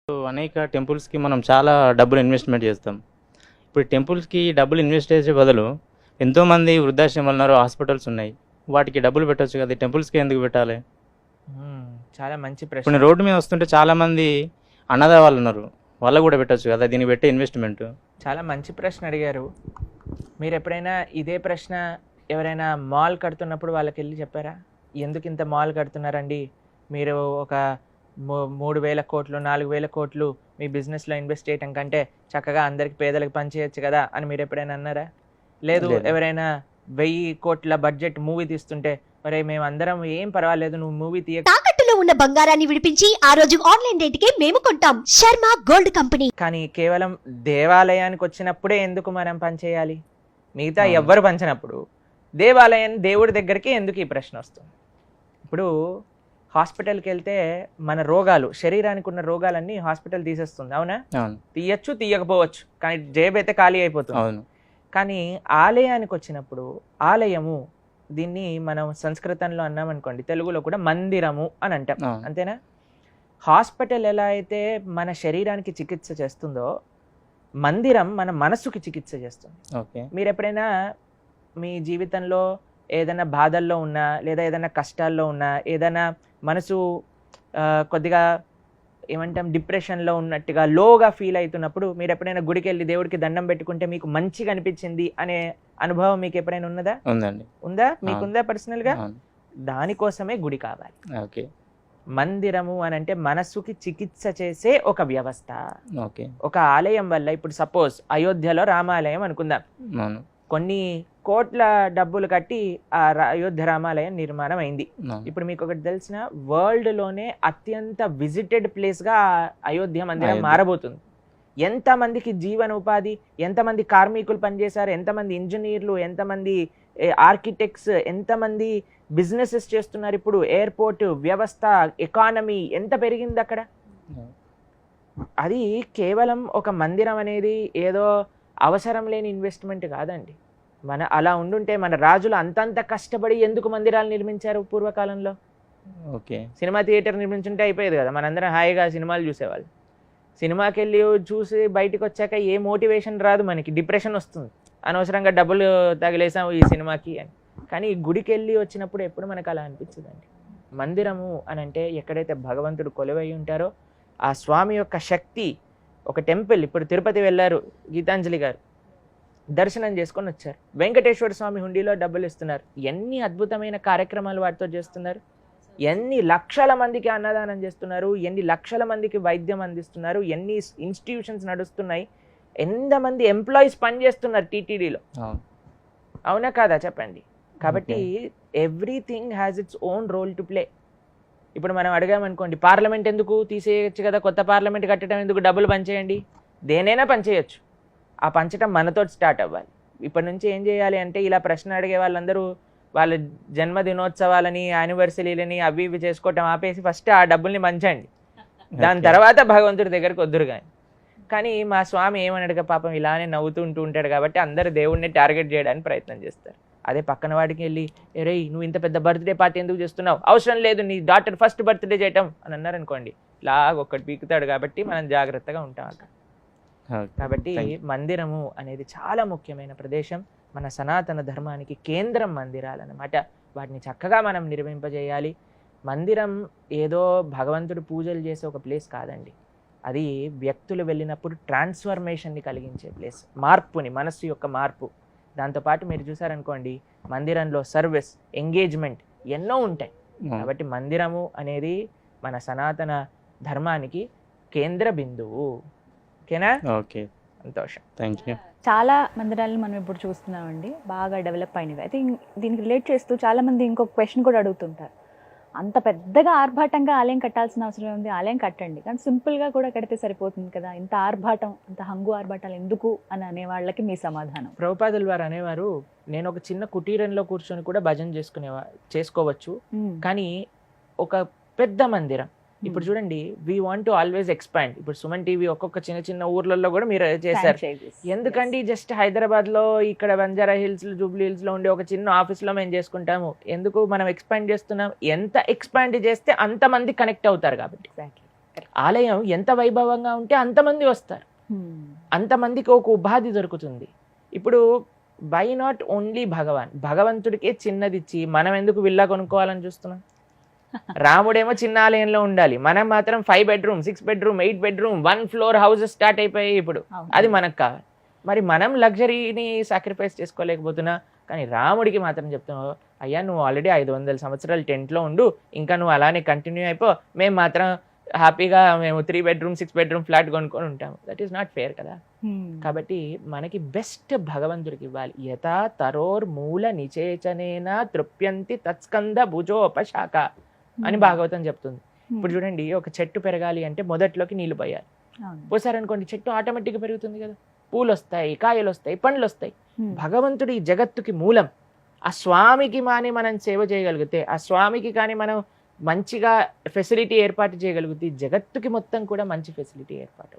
అనేక టెంపుల్స్‌కి మనం చాలా డబ్బులు ఇన్వెస్ట్‌మెంట్ చేస్తాం. ఇప్పుడు టెంపుల్స్‌కి డబ్బులు ఇన్వెస్ట్ చేసే బదులు ఎంతోమంది వృద్ధాశ్రమాలు ఉన్నారు, హాస్పిటల్స్ ఉన్నాయి. వాటికి డబ్బులు పెట్టొచ్చు కదా! టెంపుల్స్‌కే ఎందుకు పెట్టాలి? హ్మ్. చాలా మంచి ఇప్పుడు ప్రశ్న. నేను రోడ్డు మీద వస్తుంటే చాలామంది అనాథ వాళ్ళు ఉన్నారు. వాళ్ళకి కూడా పెట్టొచ్చు కదా! దీనికి పెట్టే ఇన్వెస్ట్‌మెంట్. చాలా మంచి ప్రశ్న అడిగారు. మీరెప్పుడైనా ఇదే ప్రశ్న ఎవరైనా మాల్ కడుతున్నప్పుడు వాళ్ళకెళ్ళి చెప్పారా? ఎందుకింత మాల్ కడుతున్నారండి? మీరు ఒక 3,000,00,00,000, 4,000,00,00,000 మీ బిజినెస్‌లో ఇన్వెస్ట్ చేయటం కంటే చక్కగా అందరికి పేదలకు పంచేయొచ్చు కదా! అని మీరెప్పుడైనా అన్నారా? లేదు లేదు. ఎవరైనా 1,000,00,00,000 బడ్జెట్ మూవీ తీస్తుంటే, "ఒరేయ్! మేమందరం ఏం పర్వాలేదు నువ్వు మూవీ తాకట్టులో ఉన్న బంగారాన్ని విడిపించి ఆ రోజు ఆన్లైన్ రేటుకే మేము కొంటాం. Sharma gold company. కానీ కేవలం దేవాలయానికి వచ్చినప్పుడే ఎందుకు మనం పనిచేయాలి? మిగతా అవును. ఎవ్వరు పంచినప్పుడు దేవాలయం దేవుడి దగ్గరికి ఎందుకు ఈ ప్రశ్న వస్తుంది? ఇప్పుడు హాస్పిటల్కి వెళ్తే మన రోగాలు, శరీరానికి ఉన్న రోగాలన్నీ హాస్పిటల్ తీసేస్తుంది, అవునా? అవును. తీయచ్చు, తీయకపోవచ్చు, కానీ జేబు అయితే ఖాళీ అయిపోతుంది. అవును. కానీ ఆలయానికి వచ్చినప్పుడు ఆలయము, దీన్ని మనం సంస్కృతంలో అన్నామనుకోండి, తెలుగులో కూడా మందిరము అని అంటాం, అవును. అంతేనా? హాస్పిటల్ ఎలా అయితే మన శరీరానికి చికిత్స చేస్తుందో, మందిరం మన మనసుకి చికిత్స చేస్తుంది. ఓకే. మీరు ఎప్పుడైనా మీ జీవితంలో ఏదైనా బాధల్లో ఉన్నా, లేదా ఏదైనా కష్టాల్లో ఉన్నా, ఏదైనా మనసు కొద్దిగా ఏమంటాం డిప్రెషన్లో ఉన్నట్టుగా లోగా ఫీల్ అవుతున్నప్పుడు మీరు ఎప్పుడైనా గుడికి వెళ్ళి దేవుడికి దండం పెట్టుకుంటే మీకు మంచిగా అనిపించింది అనే అనుభవం మీకు ఎప్పుడైనా ఉన్నదా? ఉందండి. ఉందా? మీకుందా పర్సనల్గా? అవును. దానికోసమే గుడి కావాలి. ఓకే. మందిరము అని అంటే మనసుకి చికిత్స చేసే ఒక వ్యవస్థ. ఓకే. ఒక ఆలయం వల్ల, ఇప్పుడు సపోజ్ అయోధ్యలో రామాలయం అనుకుందాం, అవును. కొన్ని కోట్ల డబ్బులు కట్టి ఆ అయోధ్య రామాలయం నిర్మాణం అయింది. అవును. ఇప్పుడు మీకు ఒకటి తెలిసిన, వరల్డ్లోనే అత్యంత విజిటెడ్ ప్లేస్గా అయోధ్య మందిరం అయోధ్య. మారబోతుంది. ఎంతమందికి జీవన ఉపాధి, ఎంతమంది కార్మికులు పనిచేశారు, ఎంతమంది ఇంజనీర్లు, ఎంతమంది ఆర్కిటెక్ట్స్, ఎంతమంది బిజినెసెస్ చేస్తున్నారు. ఇప్పుడు ఎయిర్పోర్ట్ వ్యవస్థ, ఎకానమీ ఎంత పెరిగింది అక్కడ. అది కేవలం ఒక మందిరం అనేది ఏదో అవసరం లేని ఇన్వెస్ట్మెంట్ కాదండి. మన అలా ఉండుంటే మన రాజులు అంతంత కష్టపడి ఎందుకు మందిరాలు నిర్మించారు పూర్వకాలంలో? ఓకే. సినిమా థియేటర్ నిర్మించుంటే అయిపోయేది కదా, మనందరం హాయిగా సినిమాలు చూసేవాళ్ళు. సినిమాకి వెళ్ళి చూసి బయటకు వచ్చాక ఏ మోటివేషన్ రాదు, మనకి డిప్రెషన్ వస్తుంది, అనవసరంగా డబ్బులు తగిలేసాం ఈ సినిమాకి అని. కానీ ఈ గుడికి వెళ్ళి వచ్చినప్పుడు ఎప్పుడు మనకు అలా అనిపించదండి. మందిరము అని అంటే ఎక్కడైతే భగవంతుడు కొలువై ఉంటారో ఆ స్వామి యొక్క శక్తి. ఒక టెంపుల్, ఇప్పుడు తిరుపతి వెళ్ళారు గీతాంజలి గారు, దర్శనం చేసుకొని వచ్చారు, వెంకటేశ్వర స్వామి హుండీలో డబ్బులు ఇస్తున్నారు. ఎన్ని అద్భుతమైన కార్యక్రమాలు వాటితో చేస్తున్నారు, ఎన్ని లక్షల మందికి అన్నదానం చేస్తున్నారు, ఎన్ని లక్షల మందికి వైద్యం అందిస్తున్నారు, ఎన్ని ఇన్స్టిట్యూషన్స్ నడుస్తున్నాయి, ఎంతమంది ఎంప్లాయీస్ పనిచేస్తున్నారు టీటీడీలో, అవునా కాదా చెప్పండి? కాబట్టి everything has its own role to play. ఇప్పుడు మనం అడిగామనుకోండి, పార్లమెంట్ ఎందుకు తీసేయచ్చు కదా, కొత్త పార్లమెంట్ కట్టడం ఎందుకు, డబ్బులు పంచేయండి, దేనైనా పంచేయచ్చు. ఆ పంచడం మనతో స్టార్ట్ అవ్వాలి. ఇప్పటి నుంచి ఏం చేయాలి అంటే, ఇలా ప్రశ్న అడిగే వాళ్ళందరూ వాళ్ళ జన్మదినోత్సవాలని, యానివర్సరీలని అవి ఇవి చేసుకోవటం ఆపేసి ఫస్ట్ ఆ డబ్బుల్ని పంచండి, దాని తర్వాత భగవంతుడి దగ్గరికి వద్దురు. కానీ మా స్వామి ఏమన్నాడుగా పాపం, ఇలానే నవ్వుతూ ఉంటాడు కాబట్టి అందరు దేవుడిని టార్గెట్ చేయడానికి ప్రయత్నం చేస్తారు. అదే పక్కన వాడికి వెళ్ళి, ఎరే నువ్వు ఇంత పెద్ద బర్త్డే పార్టీ ఎందుకు చేస్తున్నావు, అవసరం లేదు, నీ డాటర్ ఫస్ట్ బర్త్డే చేయటం అని అన్నారనుకోండి, లాగా ఒక్కటి పీకుతాడు. కాబట్టి మనం జాగ్రత్తగా ఉంటాం అక్కడ. కాబట్టి మందిరము అనేది చాలా ముఖ్యమైన ప్రదేశం. మన సనాతన ధర్మానికి కేంద్రం మందిరాలు అన్నమాట. వాటిని చక్కగా మనం నిర్మింపజేయాలి. మందిరం ఏదో భగవంతుడు పూజలు చేసే ఒక ప్లేస్ కాదండి. అది వ్యక్తులు వెళ్ళినప్పుడు ట్రాన్స్ఫర్మేషన్ని కలిగించే ప్లేస్, మార్పుని, మనస్సు యొక్క మార్పు. దాంతోపాటు మీరు చూసారనుకోండి, మందిరంలో సర్వీస్, ఎంగేజ్మెంట్ ఎన్నో ఉంటాయి. కాబట్టి మందిరము అనేది మన సనాతన ధర్మానికి కేంద్ర బిందువు. ఓకేనా? ఓకే. సంతోషం. Thank you. చాలా మందిరాలను మనం ఇప్పుడు చూస్తున్నామండి, బాగా డెవలప్ అయినవి. అయితే దీనికి రిలేట్ చేస్తూ చాలామంది ఇంకొక క్వశ్చన్ కూడా అడుగుతుంటారు, అంత పెద్దగా ఆర్భాటంగా ఆలయం కట్టాల్సిన అవసరం ఉంది, ఆలయం కట్టండి కానీ సింపుల్గా కూడా కడితే సరిపోతుంది కదా, ఇంత ఆర్భాటం, అంత హంగు ఆర్భాటాలు ఎందుకు అని అనే వాళ్ళకి మీ సమాధానం? ప్రభుపాదుల వారు అనేవారు, నేను ఒక చిన్న కుటీరంలో కూర్చొని కూడా భజన చేసుకోవచ్చు, కానీ ఒక పెద్ద మందిరం, ఇప్పుడు చూడండి, we want to always expand. ఇప్పుడు సుమన్ టీవీ ఒక్కొక్క చిన్న చిన్న ఊర్లలో కూడా మీరు చేశారు. ఎందుకండి జస్ట్ హైదరాబాద్ లో, ఇక్కడ బంజారా హిల్స్, జూబ్లీ హిల్స్ లో ఉండే ఒక చిన్న ఆఫీస్ లో మేము చేసుకుంటాము, ఎందుకు మనం ఎక్స్పాండ్ చేస్తున్నాం? ఎంత ఎక్స్పాండ్ చేస్తే అంత మంది కనెక్ట్ అవుతారు కాబట్టి. ఆలయం ఎంత వైభవంగా ఉంటే అంతమంది వస్తారు, అంతమందికి ఒక ఉపాధి దొరుకుతుంది. ఇప్పుడు బై నాట్ ఓన్లీ భగవంతుడికే చిన్నది ఇచ్చి మనం ఎందుకు విల్లా కొనుక్కోవాలని చూస్తున్నాం? రాముడేమో చిన్న ఆలయంలో ఉండాలి, మనం మాత్రం 5 bedroom 6 bedroom 8 bedroom 1 floor houses start అయిపోయాయి ఇప్పుడు. అది మనకు కావాలి. మరి మనం లగ్జరీని సాక్రిఫైస్ చేసుకోలేకపోతున్నా, కానీ రాముడికి మాత్రం చెప్తున్నావు, అయ్యా నువ్వు ఆల్రెడీ 500 సంవత్సరాలు టెంట్లో ఉండు, ఇంకా నువ్వు అలానే కంటిన్యూ అయిపో, మేము మాత్రం హ్యాపీగా మేము 3 bedroom 6 bedroom ఫ్లాట్ కొనుక్కొని ఉంటాము. దట్ ఈస్ నాట్ ఫేర్ కదా. కాబట్టి మనకి బెస్ట్ భగవంతుడికి ఇవ్వాలి. యథా తరోర్ మూల నిచేచనేన తృప్యంతి తత్స్కంద భుజోపశాఖ అని భాగవతం చెప్తుంది. ఇప్పుడు చూడండి, ఒక చెట్టు పెరగాలి అంటే మొదట్లోకి నీళ్లు పోయాలి. పోసారనుకోండి చెట్టు ఆటోమేటిక్గా పెరుగుతుంది కదా, పూలు వస్తాయి, కాయలు వస్తాయి, పండ్లు వస్తాయి. భగవంతుడు ఈ జగత్తుకి మూలం. ఆ స్వామికి మాని మనం సేవ చేయగలిగితే, ఆ స్వామికి కానీ మనం మంచిగా ఫెసిలిటీ ఏర్పాటు చేయగలిగితే, జగత్తుకి మొత్తం కూడా మంచి ఫెసిలిటీ ఏర్పాటు.